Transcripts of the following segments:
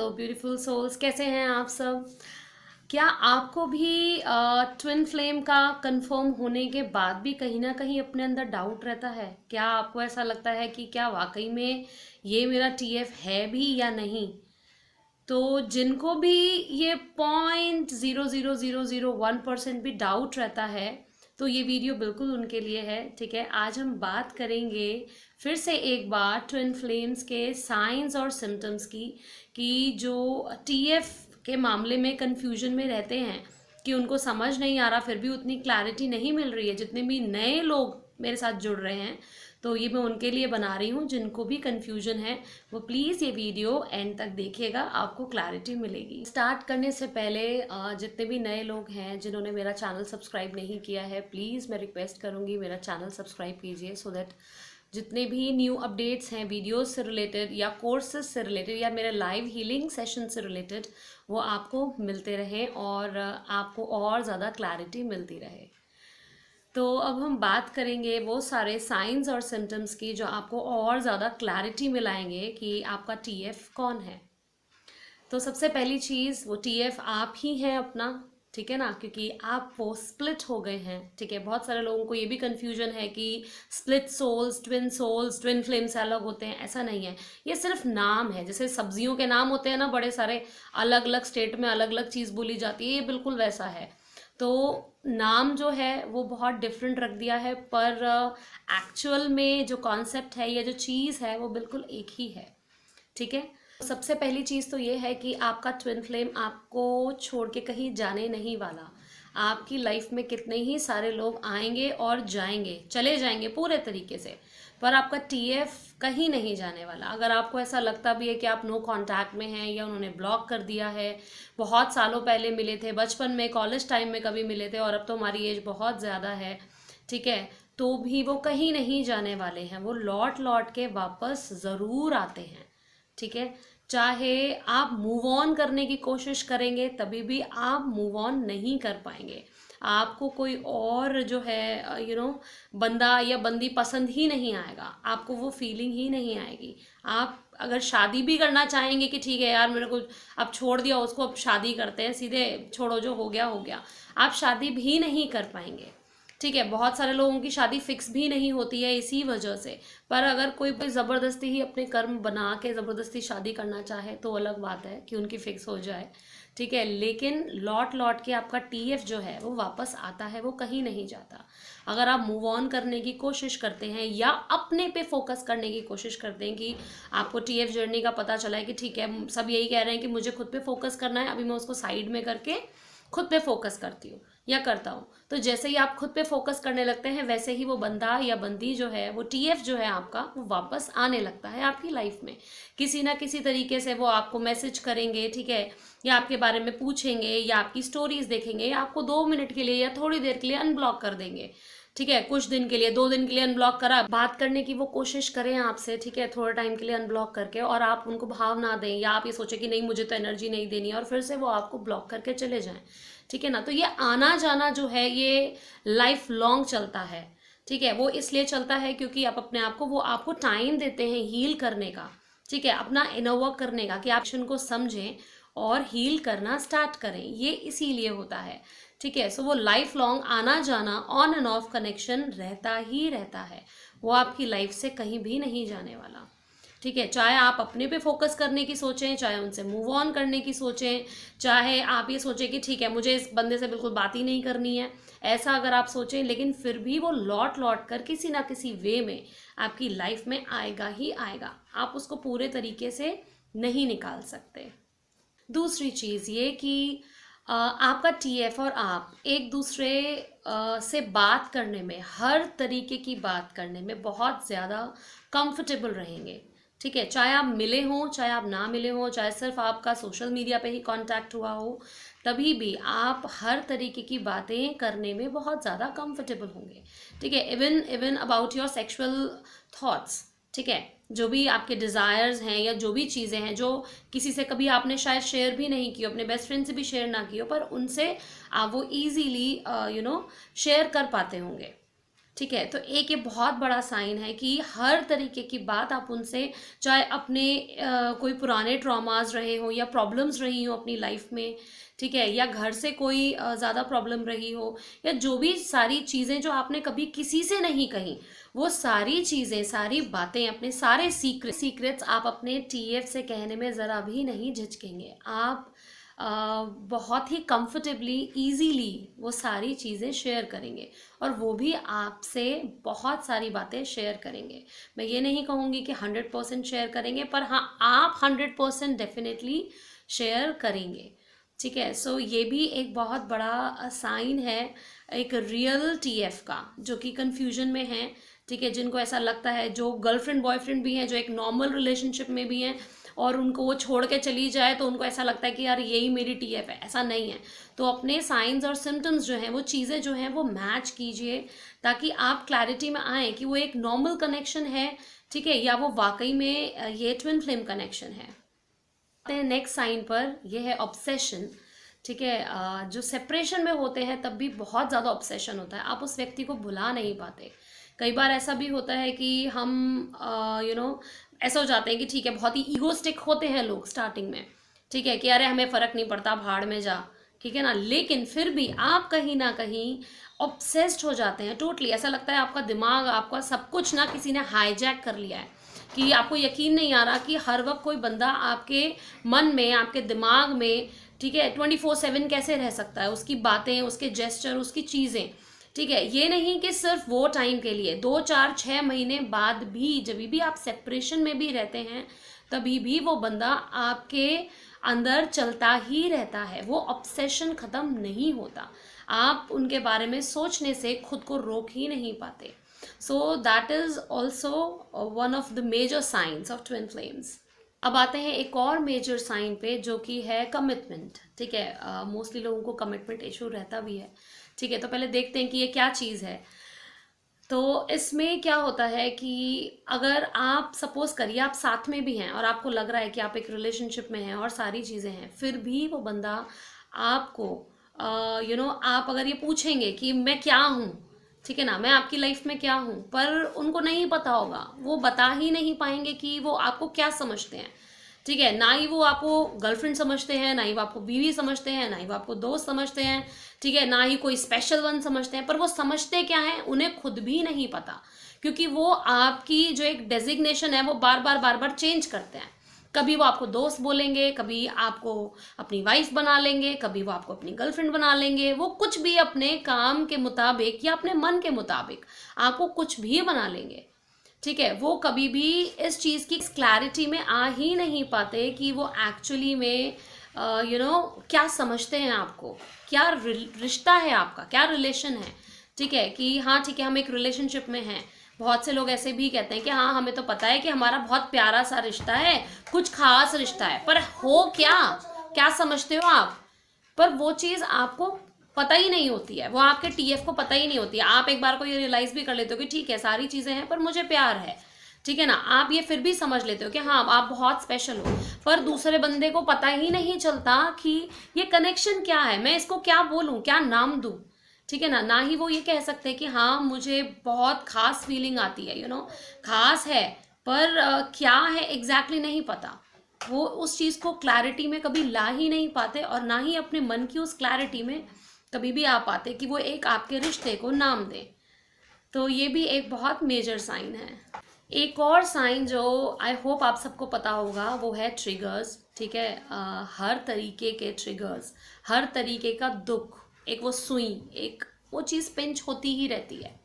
Hello beautiful souls, कैसे हैं आप सब। क्या आपको भी ट्विन फ्लेम का कंफर्म होने के बाद भी कहीं ना कहीं अपने अंदर डाउट रहता है? क्या आपको ऐसा लगता है कि क्या वाकई में ये मेरा टीएफ है भी या नहीं? तो जिनको भी ये 0.00001% भी डाउट रहता है, तो ये वीडियो बिल्कुल उनके लिए है। ठीक है, आज हम बात करेंगे फिर से एक बार ट्विन फ्लेम्स के साइंस और सिम्टम्स की, कि जो टीएफ के मामले में कंफ्यूजन में रहते हैं, कि उनको समझ नहीं आ रहा, फिर भी उतनी क्लैरिटी नहीं मिल रही है। जितने भी नए लोग मेरे साथ जुड़ रहे हैं, तो ये मैं उनके लिए बना रही हूँ। जिनको भी कंफ्यूजन है वो प्लीज़ ये वीडियो एंड तक देखिएगा, आपको क्लैरिटी मिलेगी। स्टार्ट करने से पहले जितने भी नए लोग हैं जिन्होंने मेरा चैनल सब्सक्राइब नहीं किया है, प्लीज़ मैं रिक्वेस्ट करूँगी मेरा चैनल सब्सक्राइब कीजिए, सो दैट जितने भी न्यू अपडेट्स हैं वीडियोस से रिलेटेड या कोर्सेज से रिलेटेड या मेरे लाइव हीलिंग सेशन से रिलेटेड, वो आपको मिलते रहें और आपको और ज़्यादा क्लैरिटी मिलती रहे। तो अब हम बात करेंगे वो सारे साइंस और सिम्टम्स की जो आपको और ज़्यादा क्लैरिटी मिलाएंगे कि आपका टीएफ कौन है। तो सबसे पहली चीज़, वो टीएफ आप ही हैं अपना, ठीक है ना, क्योंकि आप वो स्प्लिट हो गए हैं। ठीक है, बहुत सारे लोगों को ये भी कन्फ्यूजन है कि स्प्लिट सोल्स, ट्विन फ्लेम्स अलग होते हैं। ऐसा नहीं है, ये सिर्फ नाम है। जैसे सब्जियों के नाम होते हैं ना, बड़े सारे, अलग अलग स्टेट में अलग अलग चीज़ बोली जाती है, ये बिल्कुल वैसा है। तो नाम जो है वो बहुत डिफरेंट रख दिया है, पर एक्चुअल में जो कॉन्सेप्ट है या जो चीज़ है वो बिल्कुल एक ही है। ठीक है, सबसे पहली चीज़ तो ये है कि आपका ट्विन फ्लेम आपको छोड़ के कहीं जाने नहीं वाला। आपकी लाइफ में कितने ही सारे लोग आएंगे और जाएंगे, चले जाएंगे पूरे तरीके से, पर आपका टीएफ कहीं नहीं जाने वाला। अगर आपको ऐसा लगता भी है कि आप नो कांटेक्ट में हैं या उन्होंने ब्लॉक कर दिया है, बहुत सालों पहले मिले थे, बचपन में, कॉलेज टाइम में कभी मिले थे, और अब तो हमारी एज बहुत ज़्यादा है, ठीक है, तो भी वो कहीं नहीं जाने वाले हैं। वो लौट लौट के वापस ज़रूर आते हैं। ठीक है, चाहे आप मूव ऑन करने की कोशिश करेंगे तभी भी आप मूव ऑन नहीं कर पाएंगे। आपको कोई और जो है बंदा या बंदी पसंद ही नहीं आएगा, आपको वो फीलिंग ही नहीं आएगी। आप अगर शादी भी करना चाहेंगे कि ठीक है यार, मेरे को अब छोड़ दिया उसको, अब शादी करते हैं, सीधे छोड़ो, जो हो गया हो गया, आप शादी भी नहीं कर पाएंगे। ठीक है, बहुत सारे लोगों की शादी फिक्स भी नहीं होती है इसी वजह से। पर अगर कोई ज़बरदस्ती ही अपने कर्म बना के ज़बरदस्ती शादी करना चाहे तो अलग बात है कि उनकी फिक्स हो जाए। ठीक है, लेकिन लौट लौट के आपका टीएफ जो है वो वापस आता है, वो कहीं नहीं जाता। अगर आप मूव ऑन करने की कोशिश करते हैं या अपने पे फोकस करने की कोशिश करते हैं, कि आपको टीएफ जर्नी का पता चला है कि ठीक है, सब यही कह रहे हैं कि मुझे खुद पे फोकस करना है, अभी मैं उसको साइड में करके खुद पे फोकस करती हूँ या करता हूँ, तो जैसे ही आप खुद पे फोकस करने लगते हैं, वैसे ही वो बंदा या बंदी जो है, वो टीएफ जो है आपका, वो वापस आने लगता है आपकी लाइफ में। किसी ना किसी तरीके से वो आपको मैसेज करेंगे, ठीक है, या आपके बारे में पूछेंगे, या आपकी स्टोरीज देखेंगे, या आपको 2 मिनट के लिए या थोड़ी देर के लिए अनब्लॉक कर देंगे। ठीक है, कुछ दिन के लिए, 2 दिन के लिए अनब्लॉक करा, बात करने की वो कोशिश करें आपसे, ठीक है, थोड़ा टाइम के लिए अनब्लॉक करके, और आप उनको भाव ना दें, या आप ये सोचें कि नहीं मुझे तो एनर्जी नहीं देनी, और फिर से वो आपको ब्लॉक करके चले जाएं। ठीक है ना, तो ये आना जाना जो है ये लाइफ लॉन्ग चलता है। ठीक है, वो इसलिए चलता है क्योंकि आप अपने आप को, वो आपको टाइम देते हैं हील करने का, ठीक है, अपना इनर वर्क करने का, कि आप एक्शन को समझें और हील करना स्टार्ट करें, ये इसीलिए होता है। ठीक है, सो वो लाइफ लॉन्ग आना जाना, ऑन एंड ऑफ कनेक्शन रहता ही रहता है, वो आपकी लाइफ से कहीं भी नहीं जाने वाला। ठीक है, चाहे आप अपने पे फोकस करने की सोचें, चाहे उनसे मूव ऑन करने की सोचें, चाहे आप ये सोचें कि ठीक है मुझे इस बंदे से बिल्कुल बात ही नहीं करनी है, ऐसा अगर आप सोचें, लेकिन फिर भी वो लौट लौट कर किसी ना किसी वे में आपकी लाइफ में आएगा ही आएगा। आप उसको पूरे तरीके से नहीं निकाल सकते। दूसरी चीज़ ये कि आपका टीएफ और आप एक दूसरे से बात करने में, हर तरीके की बात करने में बहुत ज़्यादा कंफर्टेबल रहेंगे। ठीक है, चाहे आप मिले हों, चाहे आप ना मिले हों, चाहे सिर्फ आपका सोशल मीडिया पे ही कांटेक्ट हुआ हो, तभी भी आप हर तरीके की बातें करने में बहुत ज़्यादा कंफर्टेबल होंगे। ठीक है, even even about your sexual thoughts. ठीक है, जो भी आपके डिज़ायर्स हैं या जो भी चीज़ें हैं जो किसी से कभी आपने शायद शेयर भी नहीं की हो, अपने बेस्ट फ्रेंड से भी शेयर ना की हो, पर उनसे आप वो ईजीली शेयर कर पाते होंगे। ठीक है, तो एक ये बहुत बड़ा साइन है कि हर तरीके की बात आप उनसे, चाहे अपने कोई पुराने ट्रॉमास रहे हो या प्रॉब्लम्स रही हो अपनी लाइफ में, ठीक है, या घर से कोई ज़्यादा प्रॉब्लम रही हो, या जो भी सारी चीज़ें जो आपने कभी किसी से नहीं कही, वो सारी चीज़ें, सारी बातें, अपने सारे सीक्रेट्स आप अपने टीएफ से कहने में ज़रा भी नहीं झिझकेंगे। आप बहुत ही कंफर्टेबली, इजीली वो सारी चीज़ें शेयर करेंगे, और वो भी आपसे बहुत सारी बातें शेयर करेंगे। मैं ये नहीं कहूँगी कि 100% शेयर करेंगे, पर हाँ, आप 100% डेफिनेटली शेयर करेंगे। ठीक है, सो ये भी एक बहुत बड़ा साइन है एक रियल टीएफ का, जो कि कंफ्यूजन में है। ठीक है, जिनको ऐसा लगता है, जो गर्लफ्रेंड बॉयफ्रेंड भी हैं, जो एक नॉर्मल रिलेशनशिप में भी हैं, और उनको वो छोड़ के चली जाए तो उनको ऐसा लगता है कि यार यही मेरी टीएफ है। ऐसा नहीं है। तो अपने साइंस और सिम्टम्स जो हैं, वो चीज़ें जो हैं वो मैच कीजिए, ताकि आप क्लैरिटी में आए कि वो एक नॉर्मल कनेक्शन है, ठीक है, या वो वाकई में ये ट्विन फ्लेम कनेक्शन है। नेक्स्ट साइन पर, यह है ऑब्सेशन। ठीक है, जो सेपरेशन में होते हैं तब भी बहुत ज़्यादा ऑब्सेशन होता है, आप उस व्यक्ति को भुला नहीं पाते। कई बार ऐसा भी होता है कि हम ऐसा हो जाते हैं कि ठीक है, बहुत ही ईगोस्टिक होते हैं लोग स्टार्टिंग में, ठीक है, कि अरे हमें फ़र्क नहीं पड़ता, भाड़ में जा, ठीक है ना, लेकिन फिर भी आप कहीं ना कहीं ऑब्सेस्ड हो जाते हैं टोटली। ऐसा लगता है आपका दिमाग, आपका सब कुछ ना किसी ने हाईजैक कर लिया है, कि आपको यकीन नहीं आ रहा कि हर वक्त कोई बंदा आपके मन में, आपके दिमाग में, ठीक है, 24/7 कैसे रह सकता है। उसकी बातें, उसके जेस्चर, उसकी चीज़ें, ठीक है, ये नहीं कि सिर्फ वो टाइम के लिए, 2, 4, 6 महीने बाद भी, जब भी आप सेपरेशन में भी रहते हैं, तभी भी वो बंदा आपके अंदर चलता ही रहता है, वो ऑब्सेशन ख़त्म नहीं होता। आप उनके बारे में सोचने से खुद को रोक ही नहीं पाते। So that is also one of the major science of twin flames. अब आते हैं एक और मेजर साइन पे, जो कि है कमिटमेंट। ठीक है, मोस्टली लोगों को कमिटमेंट इशू रहता भी है। ठीक है, तो पहले देखते हैं कि ये क्या चीज़ है। तो इसमें क्या होता है कि अगर आप सपोज करिए आप साथ में भी हैं और आपको लग रहा है कि आप एक रिलेशनशिप में हैं और सारी चीज़ें हैं, फिर भी वो बंदा आपको आप अगर ये पूछेंगे कि मैं क्या हूँ, ठीक है ना, मैं आपकी लाइफ में क्या हूँ, पर उनको नहीं पता होगा, वो बता ही नहीं पाएंगे कि वो आपको क्या समझते हैं। ठीक है, ना ही वो आपको गर्लफ्रेंड समझते हैं, ना ही वो आपको बीवी समझते हैं, ना ही वो आपको दोस्त समझते हैं, ठीक है, ना ही कोई स्पेशल वन समझते हैं, पर वो समझते क्या है उन्हें खुद भी नहीं पता, क्योंकि वो आपकी जो एक डेजिग्नेशन है वो बार बार चेंज करते हैं। कभी वो आपको दोस्त बोलेंगे, कभी आपको अपनी वाइफ बना लेंगे, कभी वो आपको अपनी गर्लफ्रेंड बना लेंगे, वो कुछ भी अपने काम के मुताबिक या अपने मन के मुताबिक आपको कुछ भी बना लेंगे। ठीक है, वो कभी भी इस चीज़ की क्लैरिटी में आ ही नहीं पाते कि वो एक्चुअली में क्या समझते हैं आपको, क्या रिश्ता है आपका, क्या रिलेशन है। ठीक है, कि हाँ ठीक है, हम एक रिलेशनशिप में हैं। बहुत से लोग ऐसे भी कहते हैं कि हाँ हमें तो पता है कि हमारा बहुत प्यारा सा रिश्ता है, कुछ खास रिश्ता है, पर हो क्या, क्या समझते हो आप, पर वो चीज़ आपको पता ही नहीं होती है, वो आपके टीएफ को पता ही नहीं होती है। आप एक बार को ये रियलाइज भी कर लेते हो कि ठीक है सारी चीज़ें हैं पर मुझे प्यार है, ठीक है ना, आप ये फिर भी समझ लेते हो कि हाँ आप बहुत स्पेशल हो, पर दूसरे बंदे को पता ही नहीं चलता कि ये कनेक्शन क्या है, मैं इसको क्या बोलूँ, क्या नाम दूँ। ठीक है ना, ना ही वो ये कह सकते कि हाँ मुझे बहुत खास फीलिंग आती है, खास है, पर क्या है एग्जैक्टली नहीं पता। वो उस चीज़ को क्लैरिटी में कभी ला ही नहीं पाते, और ना ही अपने मन की उस क्लैरिटी में कभी भी आ पाते कि वो एक आपके रिश्ते को नाम दें। तो ये भी एक बहुत मेजर साइन है। एक और साइन जो आई होप आप सबको पता होगा वो है ट्रिगर्स। ठीक है, हर तरीके के ट्रिगर्स, हर तरीके का दुख, एक वो सुई, एक वो चीज़ पिंच होती ही रहती है।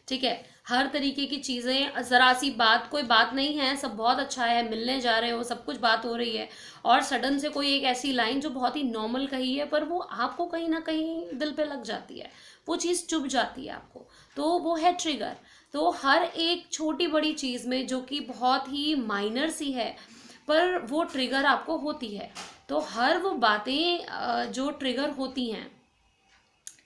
ठीक है, हर तरीके की चीज़ें, ज़रा सी बात, कोई बात नहीं है, सब बहुत अच्छा है, मिलने जा रहे हो, सब कुछ बात हो रही है, और सडन से कोई एक ऐसी लाइन जो बहुत ही नॉर्मल कही है पर वो आपको कहीं ना कहीं दिल पे लग जाती है, वो चीज़ चुभ जाती है आपको, तो वो है ट्रिगर। तो हर एक छोटी बड़ी चीज़ में जो कि बहुत ही माइनर सी है पर वो ट्रिगर आपको होती है, तो हर वो बातें जो ट्रिगर होती हैं,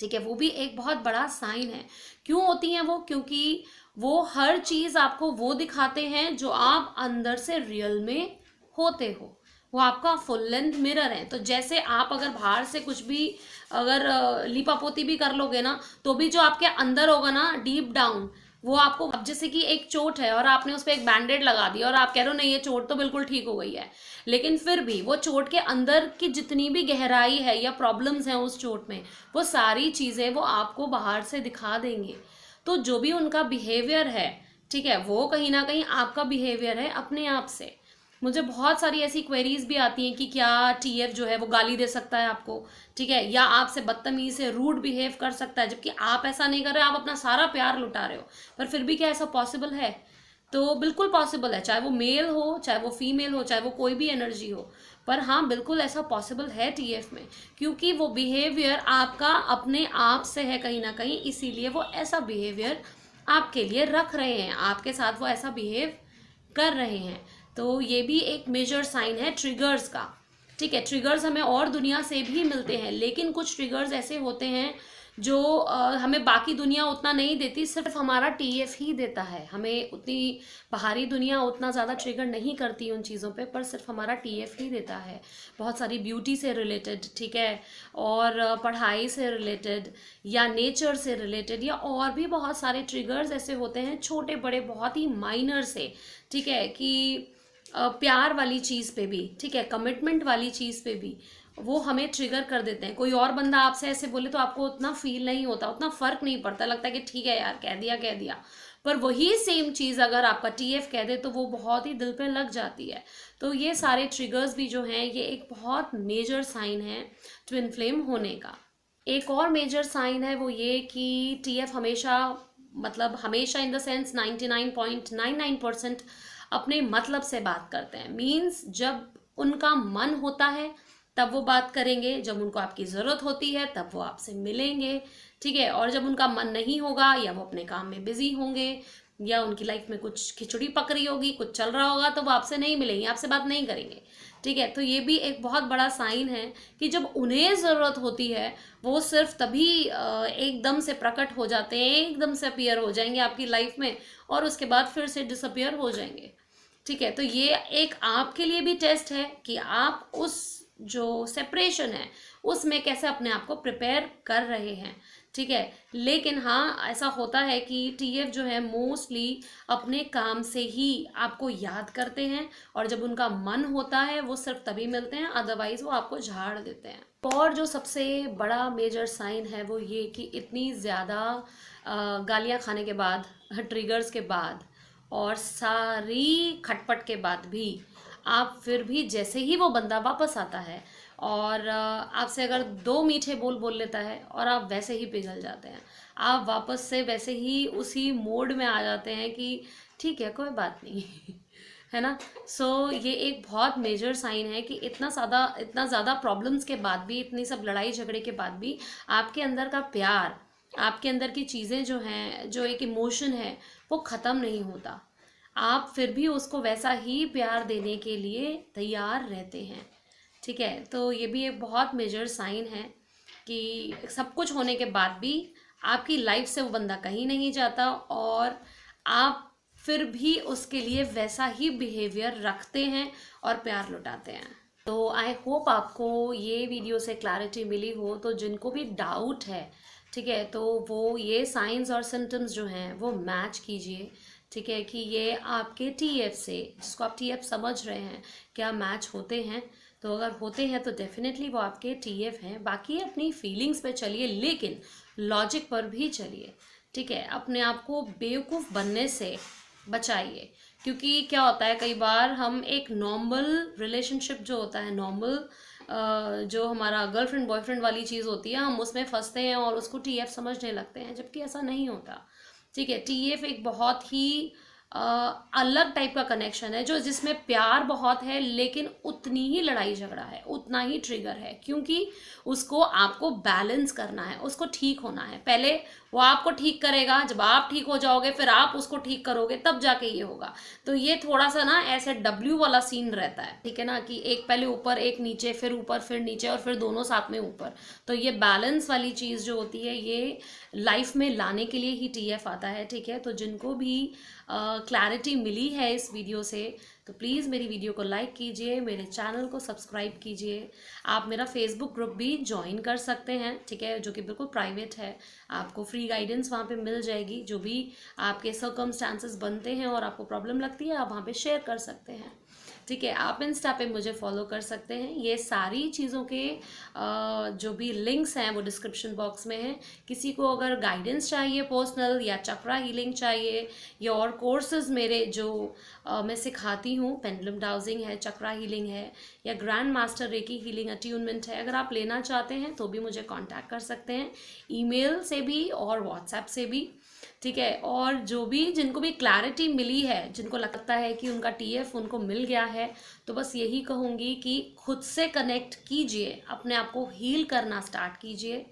ठीक है, वो भी एक बहुत बड़ा साइन है। क्यों होती हैं वो? क्योंकि वो हर चीज़ आपको वो दिखाते हैं जो आप अंदर से रियल में होते हो। वो आपका फुल लेंथ मिरर है। तो जैसे आप अगर बाहर से कुछ भी अगर लीपापोती भी कर लोगे ना, तो भी जो आपके अंदर होगा ना डीप डाउन, वो आपको, अब जैसे कि एक चोट है और आपने उस पर एक बैंडेड लगा दिया और आप कह रहे हो नहीं ये चोट तो बिल्कुल ठीक हो गई है, लेकिन फिर भी वो चोट के अंदर की जितनी भी गहराई है या प्रॉब्लम्स हैं उस चोट में, वो सारी चीज़ें वो आपको बाहर से दिखा देंगे। तो जो भी उनका बिहेवियर है, ठीक है, वो कहीं ना कहीं आपका बिहेवियर है अपने आप से। मुझे बहुत सारी ऐसी क्वेरीज भी आती हैं कि क्या टीएफ जो है वो गाली दे सकता है आपको, ठीक है, या आपसे बदतमीज से रूड बिहेव कर सकता है, जबकि आप ऐसा नहीं कर रहे, आप अपना सारा प्यार लुटा रहे हो, पर फिर भी क्या ऐसा पॉसिबल है? तो बिल्कुल पॉसिबल है, चाहे वो मेल हो, चाहे वो फीमेल हो, चाहे वो कोई भी एनर्जी हो, पर हाँ बिल्कुल ऐसा पॉसिबल है टीएफ में, क्योंकि वो बिहेवियर आपका अपने आप से है कहीं ना कहीं, इसीलिए वो ऐसा बिहेवियर आपके लिए रख रहे हैं, आपके साथ वो ऐसा बिहेव कर रहे हैं। तो ये भी एक मेजर साइन है ट्रिगर्स का, ठीक है। ट्रिगर्स हमें और दुनिया से भी मिलते हैं, लेकिन कुछ ट्रिगर्स ऐसे होते हैं जो हमें बाकी दुनिया उतना नहीं देती, सिर्फ हमारा टीएफ ही देता है। हमें उतनी बाहरी दुनिया उतना ज़्यादा ट्रिगर नहीं करती उन चीज़ों पे, पर सिर्फ हमारा टीएफ ही देता है। बहुत सारी ब्यूटी से रिलेटेड, ठीक है, और पढ़ाई से रिलेटेड या नेचर से रिलेटेड, या और भी बहुत सारे ट्रिगर्स ऐसे होते हैं छोटे बड़े बहुत ही माइनर से, ठीक है, कि प्यार वाली चीज़ पे भी, ठीक है, कमिटमेंट वाली चीज़ पे भी वो हमें ट्रिगर कर देते हैं। कोई और बंदा आपसे ऐसे बोले तो आपको उतना फील नहीं होता, उतना फर्क नहीं पड़ता, लगता है कि ठीक है यार कह दिया कह दिया, पर वही सेम चीज़ अगर आपका टीएफ कह दे तो वो बहुत ही दिल पे लग जाती है। तो ये सारे ट्रिगर्स भी जो हैं ये एक बहुत मेजर साइन है ट्विन फ्लेम होने का। एक और मेजर साइन है वो ये कि टीएफ हमेशा, मतलब हमेशा इन द सेंस 99.99% अपने मतलब से बात करते हैं। मीन्स जब उनका मन होता है तब वो बात करेंगे, जब उनको आपकी ज़रूरत होती है तब वो आपसे मिलेंगे, ठीक है, और जब उनका मन नहीं होगा या वो अपने काम में बिजी होंगे या उनकी लाइफ में कुछ खिचड़ी पक रही होगी, कुछ चल रहा होगा, तो वो आपसे नहीं मिलेंगे, आपसे बात नहीं करेंगे, ठीक है। तो ये भी एक बहुत बड़ा साइन है कि जब उन्हें ज़रूरत होती है वो सिर्फ तभी एकदम से प्रकट हो जाते हैं, एकदम से अपीयर हो जाएंगे आपकी लाइफ में और उसके बाद फिर से डिसअपीयर हो जाएंगे, ठीक है। तो ये एक आपके लिए भी टेस्ट है कि आप उस जो सेपरेशन है उसमें कैसे अपने आप को प्रिपेयर कर रहे हैं, ठीक है। लेकिन हाँ ऐसा होता है कि टीएफ जो है मोस्टली अपने काम से ही आपको याद करते हैं और जब उनका मन होता है वो सिर्फ तभी मिलते हैं, अदरवाइज वो आपको झाड़ देते हैं। और जो सबसे बड़ा मेजर साइन है वो ये कि इतनी ज़्यादा गालियाँ खाने के बाद, ट्रिगर्स के बाद और सारी खटपट के बाद भी आप फिर भी जैसे ही वो बंदा वापस आता है और आपसे अगर 2 मीठे बोल बोल लेता है और आप वैसे ही पिघल जाते हैं, आप वापस से वैसे ही उसी मोड में आ जाते हैं कि ठीक है कोई बात नहीं है ना। सो ये एक बहुत मेजर साइन है कि इतना ज़्यादा प्रॉब्लम्स के बाद भी, इतनी सब लड़ाई झगड़े के बाद भी आपके अंदर का प्यार, आपके अंदर की चीज़ें जो हैं, जो एक इमोशन है वो ख़त्म नहीं होता, आप फिर भी उसको वैसा ही प्यार देने के लिए तैयार रहते हैं, ठीक है। तो ये भी एक बहुत मेजर साइन है कि सब कुछ होने के बाद भी आपकी लाइफ से वो बंदा कहीं नहीं जाता और आप फिर भी उसके लिए वैसा ही बिहेवियर रखते हैं और प्यार लुटाते हैं। तो आई होप आपको ये वीडियो से क्लैरिटी मिली हो। तो जिनको भी डाउट है, ठीक है, तो वो ये साइंस और सिम्टम्स जो हैं वो मैच कीजिए, ठीक है, कि ये आपके टीएफ से, जिसको आप टीएफ समझ रहे हैं, क्या मैच होते हैं। तो अगर होते हैं तो डेफिनेटली वो आपके टीएफ हैं। बाकी अपनी फीलिंग्स पे चलिए लेकिन लॉजिक पर भी चलिए, ठीक है, अपने आप को बेवकूफ़ बनने से बचाइए। क्योंकि क्या होता है कई बार हम एक नॉर्मल रिलेशनशिप जो होता है, नॉर्मल जो हमारा गर्लफ्रेंड बॉयफ्रेंड वाली चीज़ होती है, हम उसमें फंसते हैं और उसको टीएफ समझने लगते हैं, जबकि ऐसा नहीं होता, ठीक है। टीएफ एक बहुत ही अलग टाइप का कनेक्शन है जो जिसमें प्यार बहुत है लेकिन उतनी ही लड़ाई झगड़ा है, उतना ही ट्रिगर है, क्योंकि उसको आपको बैलेंस करना है, उसको ठीक होना है। पहले वो आपको ठीक करेगा, जब आप ठीक हो जाओगे फिर आप उसको ठीक करोगे, तब जाके ये होगा। तो ये थोड़ा सा ना ऐसे डब्ल्यू वाला सीन रहता है, ठीक है ना, कि एक पहले ऊपर एक नीचे, फिर ऊपर फिर नीचे और फिर दोनों साथ में ऊपर। तो ये बैलेंस वाली चीज़ जो होती है ये लाइफ में लाने के लिए ही टीएफ आता है, ठीक है। तो जिनको भी क्लैरिटी मिली है इस वीडियो से, तो प्लीज़ मेरी वीडियो को लाइक कीजिए, मेरे चैनल को सब्सक्राइब कीजिए। आप मेरा फेसबुक ग्रुप भी ज्वाइन कर सकते हैं, ठीक है, जो कि बिल्कुल प्राइवेट है। आपको फ्री गाइडेंस वहाँ पे मिल जाएगी, जो भी आपके सर्कमस्टांसेस बनते हैं और आपको प्रॉब्लम लगती है आप वहाँ पे शेयर कर सकते हैं, ठीक है। आप इंस्टा पे मुझे फॉलो कर सकते हैं। ये सारी चीज़ों के जो भी लिंक्स हैं वो डिस्क्रिप्शन बॉक्स में हैं। किसी को अगर गाइडेंस चाहिए पर्सनल, या चक्रा हीलिंग चाहिए, या और कोर्सेज मेरे जो मैं सिखाती हूँ, पेंडुलम डाउजिंग है, चक्रा हीलिंग है, या grand master recce healing attunement है, अगर आप लेना चाहते हैं तो भी मुझे कांटेक्ट कर सकते हैं, ईमेल से भी और व्हाट्सएप से भी, ठीक है। और जो भी जिनको भी क्लैरिटी मिली है, जिनको लगता है कि उनका टीएफ उनको मिल गया है, तो बस यही कहूँगी कि खुद से कनेक्ट कीजिए, अपने आप को हील करना स्टार्ट कीजिए,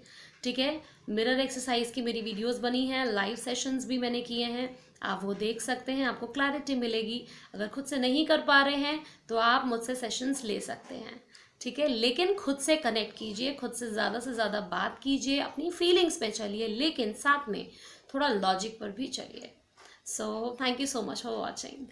ठीक है। मिरर एक्सरसाइज की मेरी वीडियोस बनी हैं, लाइव सेशंस भी मैंने किए हैं, आप वो देख सकते हैं, आपको क्लैरिटी मिलेगी। अगर खुद से नहीं कर पा रहे हैं तो आप मुझसे सेशंस ले सकते हैं, ठीक है। लेकिन खुद से कनेक्ट कीजिए, खुद से ज़्यादा बात कीजिए, अपनी फीलिंग्स पे चलिए, लेकिन साथ में थोड़ा लॉजिक पर भी चलिए। So thank you so much for watching.